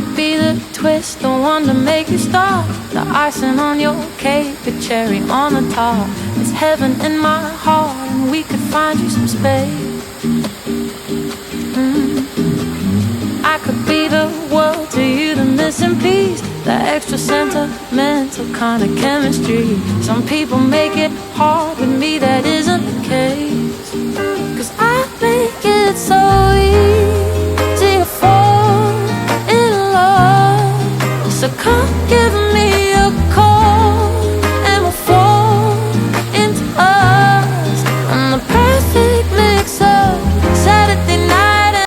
could be the twist, the one to make you stop, the icing on your cake, the cherry on the top. It's heaven in my heart, and we could find you some space. I could be the world to you, the missing piece, the extra sentimental kind of chemistry. Some people make it hard, with me that isn't the case. 'Cause I make it so easy to fall in love. So come get